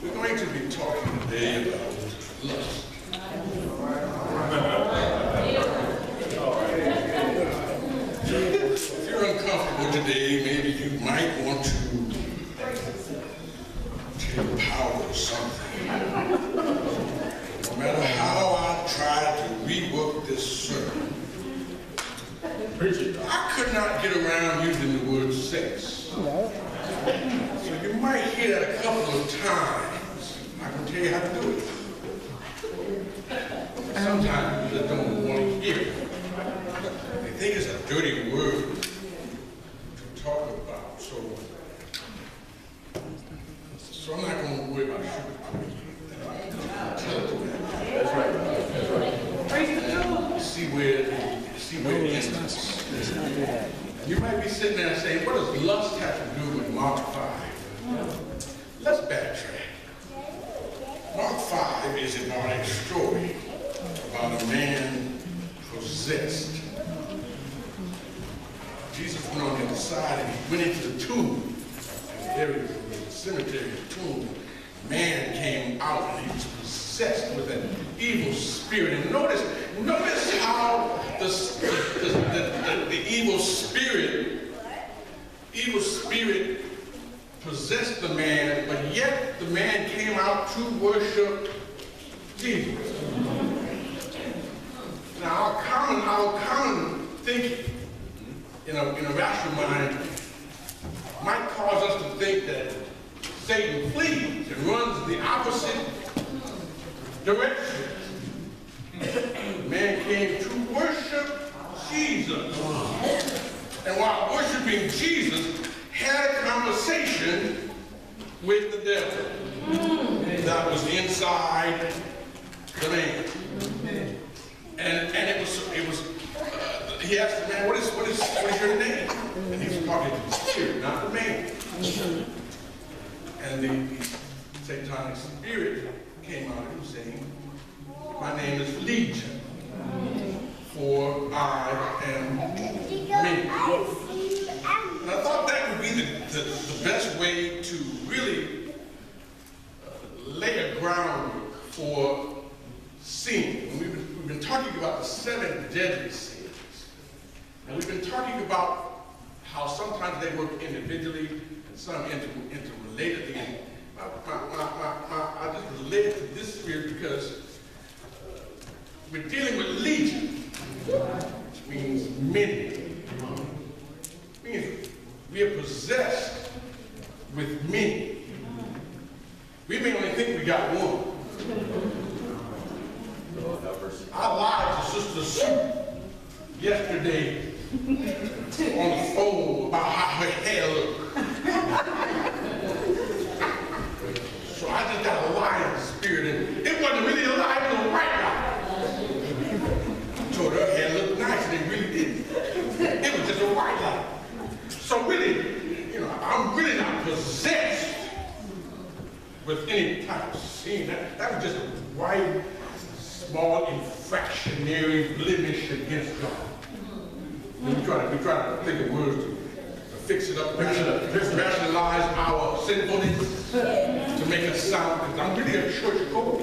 We're going to be talking today about lust. If you're uncomfortable today, maybe you might want to take power or something. No matter how I try to rework this sermon, I could not get around using the word sex. So you might hear that a couple of times. I can tell you how to do it. Sometimes you just don't want to hear it. They think it's a dirty word to talk about. So I'm not going to worry about sugar. That's right. That's right. See where it ends. You might be sitting there saying, what does lust have to do with Mark 5? Let's backtrack. Mark 5 is about a story about a man possessed. Jesus went on the other side and he went into the tomb. In the area of the cemetery, the tomb. A man came out and he was possessed with an evil spirit. And notice how the evil spirit possessed the man, but yet the man came out to worship Jesus. Now, our common thinking in a rational mind might cause us to think that Satan flees and runs the opposite direction. The man came to worship Jesus. And while worshiping Jesus, had a conversation with the devil that was inside the man. And it was he asked the man, what is your name? And he was talking to the spirit, not the man. And the satanic spirit came out and was saying, my name is Legion, for I am many. And I thought that would be the best way to really lay a ground for sin. We've been talking about the 7 deadly sins. And we've been talking about how sometimes they work individually and some interrelatedly. And I just relate to this spirit because we're dealing with legion, which means many. It means we are possessed with many. We may only think we got one. I lied to Sister Sue yesterday on the phone about how her hair looked. So I just got a lie in the spirit, and it wasn't really a lie, it was a white lie. I told her hair looked nice, and it really didn't. It was just a white lie. So really, I'm really not possessed with any type of sin. That was just a white, small, infractionary blemish against God. We try to think of words to fix it up, rationalize our sinfulness, to make us sound, I'm really a church goer.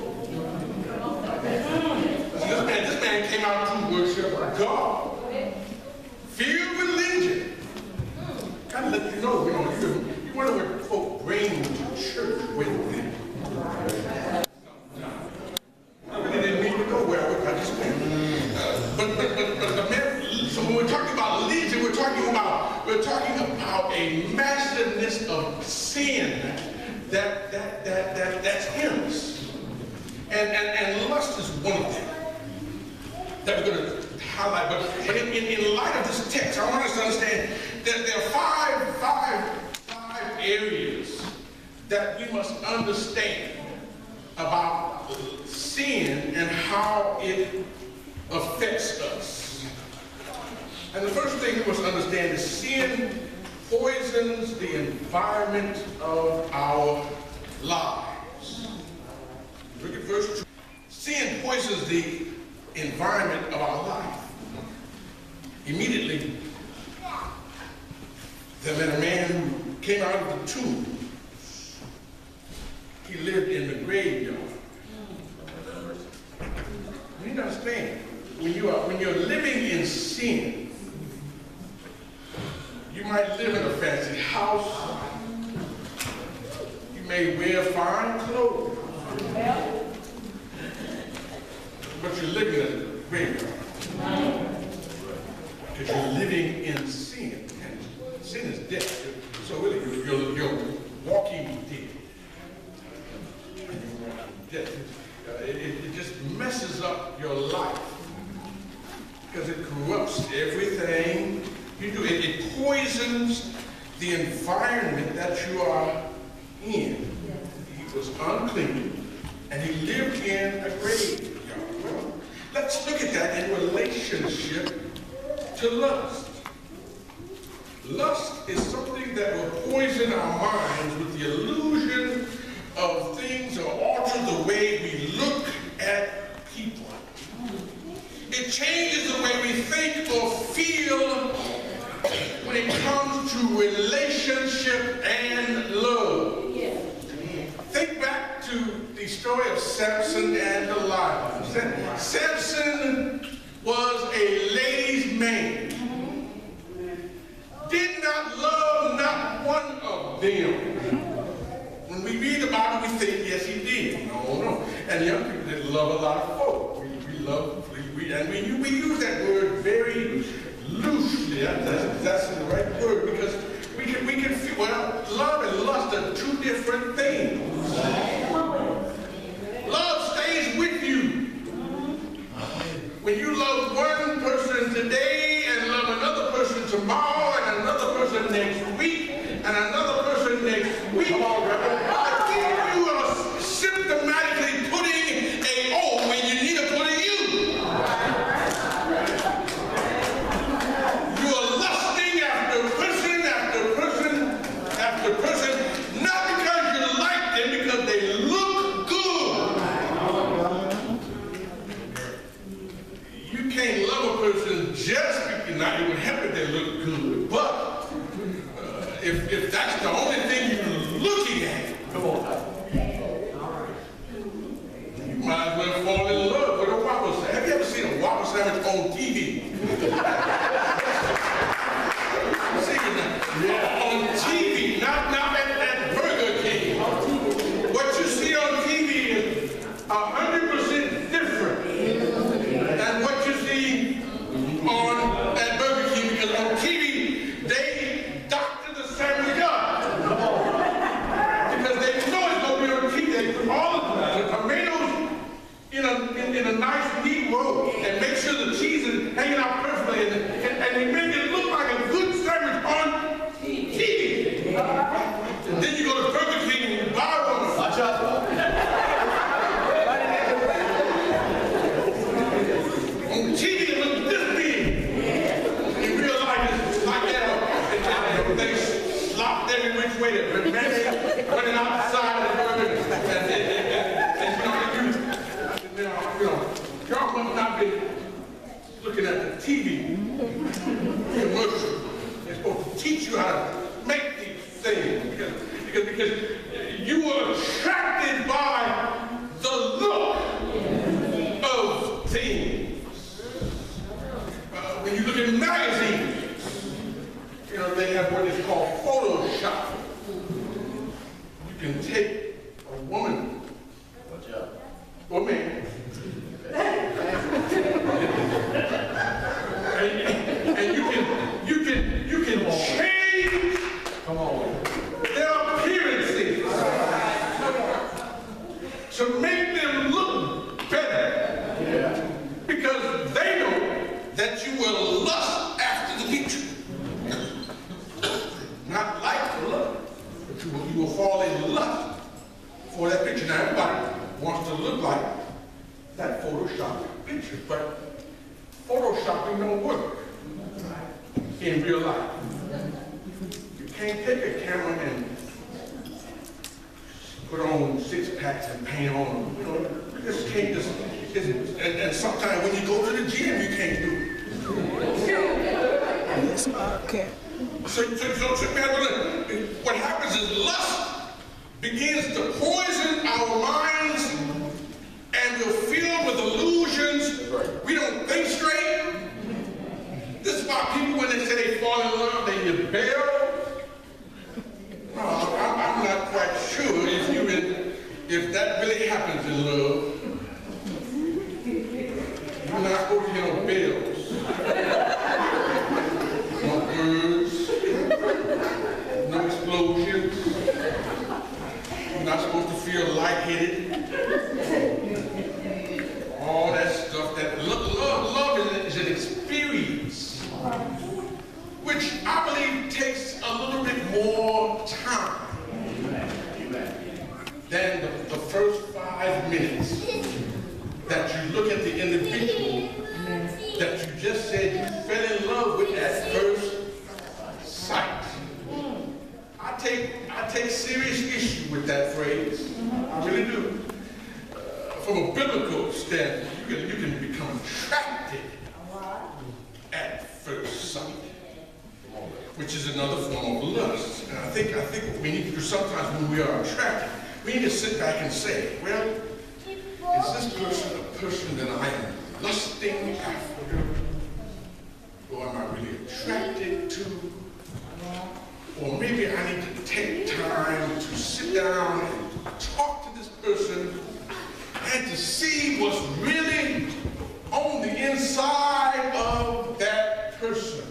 This man came out to worship God, filled with legion. Kind of let you know, you wonder what folk bring to church with them. I really didn't mean to go where I just went. But the man, so when we're talking about legion, we're talking about a massiveness of sin that's hymns. And lust is one of them that we're going to highlight. But in light of this text, I want us to understand that there are five areas that we must understand about sin and how it affects us. And the first thing we must understand is sin poisons the environment of our lives. Look at verse 2. Sin poisons the environment of our life. Immediately, there was a man who came out of the tomb he lived in the graveyard. You need to understand, when you're living in sin, you might live in a fancy house, you may wear fine clothes, but you're living in a graveyard. Because you're living in sin. And sin is death. So really, you're walking dead. You're walking dead. It just messes up your life. Because it corrupts everything you do. It poisons the environment that you are in. He was unclean, and he lived in a graveyard. Well, let's look at that in relationship to lust. Lust is something that will poison our minds with the illusion of things or alter the way we look at people. It changes the way we think or feel when it comes to relationship and love. Think back to the story of Samson and Delilah. Samson was a ladies' man. Did not love not one of them. When we read about it, we think, yes, he did. No. And young people didn't love a lot of folk. We use that word very loosely. That's the right word, because we can feel, well, love and lust are two different things. Love stays with you. When you love one person today and love another person tomorrow and another person next week and another person next week, I think you are symptomatically putting a O when you need to put a U. You are lusting after person after person after person, not because you like them, because they look good. You can't love a person just because, not even happy they look good, but if that's the only thing you're looking at, come on, you might as well fall in love with a Whopper sandwich. Have you ever seen a Whopper sandwich on TV? On TV, not at Burger King. What you see on TV is 100% different than what you see at Burger King, because on TV, they doctor the sandwich up. Because they know it's going to be on TV. They put all the tomatoes in a nice, neat row and make sure the cheese is hanging out perfectly. And they make it look like a good sandwich on TV. And then you go to Burger King and you buy one. Watch out. On TV, it looks this big. In real life, it's like that. Everything's slopped every which way. They're running outside of the burger. Y'all must not be looking at the TV commercial. They're supposed to teach you how to make these things. Because you are attracted by the look of things. When you look at magazines, they have what is called Photoshop. You can take a woman or man and you can change their appearances to make them look better, because they know that you will lust after the picture. Not like the love, but you will fall in lust for that picture. Now everybody wants to look like that Photoshop picture, but Photoshopping don't work in real life. You can't take a camera and put on 6-packs and paint on them. You just can't just, and sometimes when you go to the gym, you can't do it. Yes, okay. So what happens is lust begins to poison if that really happens in love, you're not supposed to hear no bells, no birds, no explosions. You're not supposed to feel lightheaded. All that stuff. That love is an experience, which I believe takes a little bit more time than the first 5 minutes that you look at the individual that you just said you fell in love with at first sight. I take serious issue with that phrase. I really do. From a biblical standpoint, you can become attracted at first sight, which is another form of lust. And I think what we need to do sometimes when we are attracted, we need to sit back and say, well, is this person a person that I am lusting after? Or am I really attracted to? Or maybe I need to take time to sit down and talk to this person and to see what's really on the inside of that person.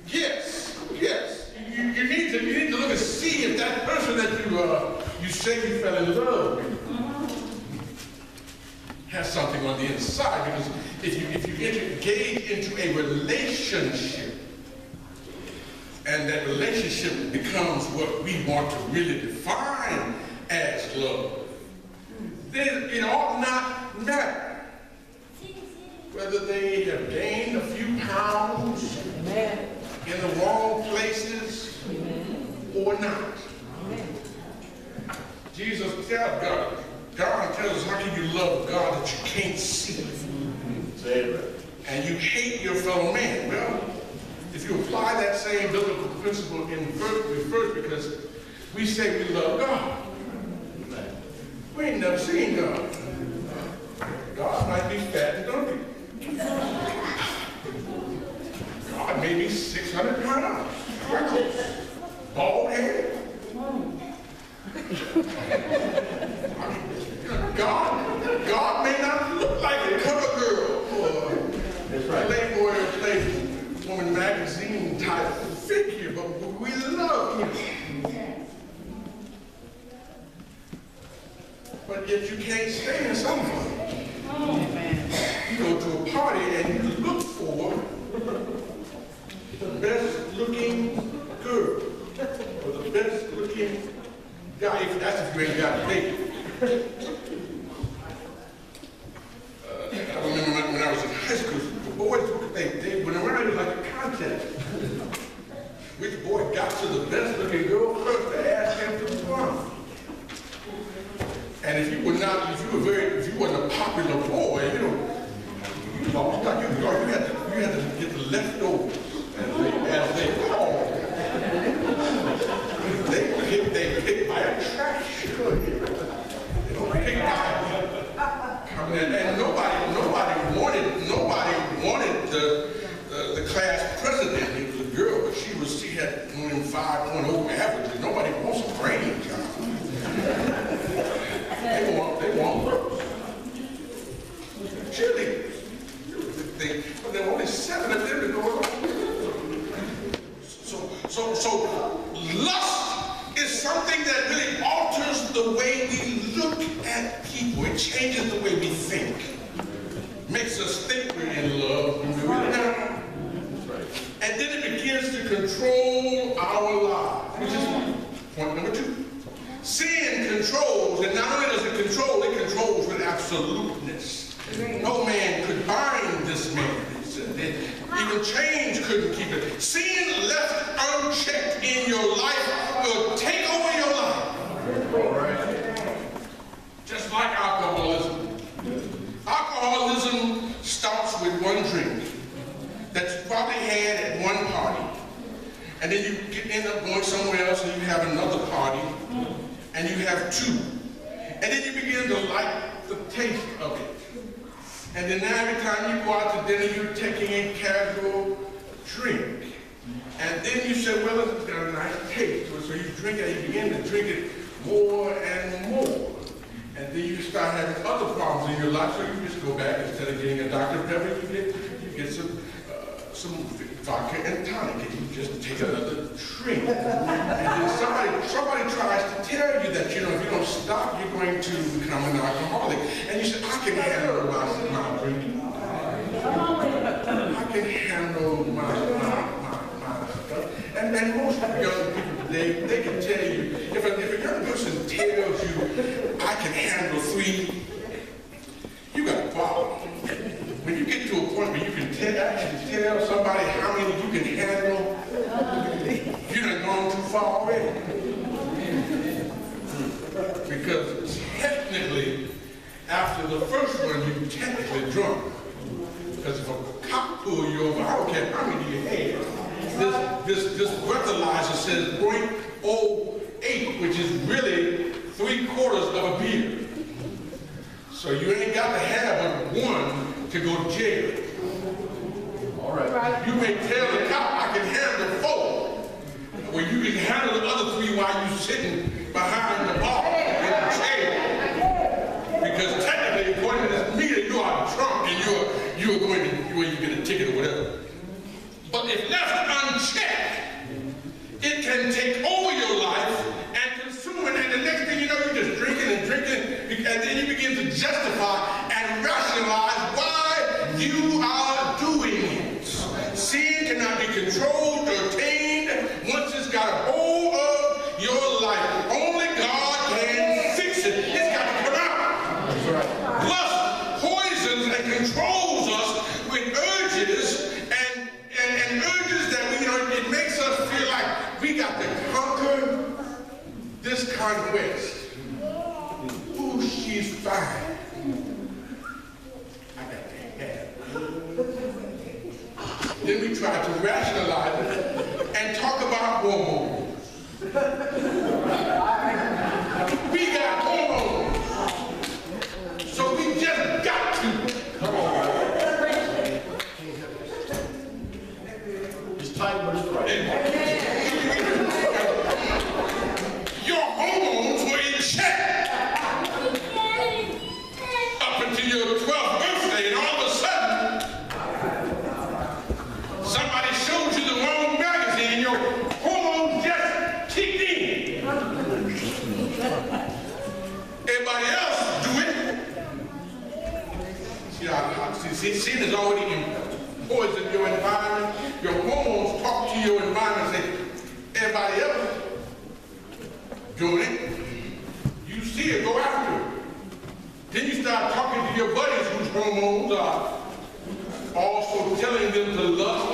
Yes, yes. You need to look and see if that person that you say you fell in love with has something on the inside. Because if you engage into a relationship, and that relationship becomes what we want to really define as love, then it ought not matter whether they have gained a few pounds in the wrong places or not. Jesus tells God tells us, how can you love God that you can't see? And you hate your fellow man? Well, if you apply that same biblical principle in verse, because we say we love God. We ain't never seen God. God might be fat and dumpy. God may be 600 pounds. Bald head. God may not look like a cover girl or a Playboy or Playwoman magazine type figure, but we love him. But yet you can't stay in somebody. You go to a party and you look for the best looking girl or the best looking guy, that's if you ain't got a date. I remember when I was in high school, the boys, they went around, it was like a contest. Which boy got to the best looking girl first to ask him to prom. And if you wasn't a popular boy, you lost out. You had to get the leftovers, as they call it. They pick by attraction. They don't pick by coming in. And nobody wanted the class president. It was a girl, but she had 5.0 average. And nobody wants a brain job. They want looks. Cheerleaders. But there were only 7 of them to go on. So lust is something that really alters the way we look at people. It changes the way we think. Makes us think we're in love when we're really not. And then it begins to control our lives, which is point number 2. Sin controls, and not only does it control, it controls with absoluteness. No man could bind this man. Even chains couldn't keep it. Sin left unchecked in your life will take over your life. Just like alcoholism. Alcoholism starts with one drink that you probably had at one party. And then you end up going somewhere else and you have another party. And you have 2. And then you begin to like the taste of it. And then every time you go out to dinner, you're taking a casual drink. And then you say, well, it's got a nice taste to it. So you drink it, and you begin to drink it more and more. And then you start having other problems in your life, so you just go back, instead of getting a Dr. Pepper, you get some vodka and tonic, and you just take another drink. And then somebody tries to tell you that, you know, if you don't stop, you're going to become an alcoholic. And you say, I can handle my drinking. I can handle my stuff. And most young people today, they can tell you, if a young person tells you, I can handle 3, you got a problem. When you get to a point where you can actually tell somebody how many you can handle, you done gone too far already. Because technically, after the first one, you're technically drunk. Because if a cop pull you over, I don't care how many you have, this breathalyzer says 0.08, which is really 3/4 of a beer. So you ain't got to have but 1 to go to jail. All right. You may tell the cop, I can handle 4. Well, you can handle the other 3 while you're sitting behind the bar in the chair. Because technically, according to this meter, you are drunk and you are going to, well, you get a ticket or whatever. But if left unchecked, it can take over your life and consume it, and the next thing you know, you're just drinking and drinking, and then you begin to justify and rationalize why you are doing it. Sin cannot be controlled or tamed once it's got a hold of your life. Only God can fix it. It's got to come out. That's right. Lust poisons and controls us with urges and urges that we, you know, it makes us feel like we got to conquer this conquest. Ooh, she's fine. I got to have. Then we try to rationalize it and talk about hormones. We got hormones. So we just got to. Come on. It's tight, but it's right. Your hormones were in check up until your 12th birthday, and all of a sudden, somebody showed you the wrong magazine, and your hormones just kicked in. Everybody else do it. See, sin is already poisoned your environment. Your hormones talk to your environment and say, everybody else doing it. You see it, go after it. Then you start talking to your buddies whose hormones are also telling them to lust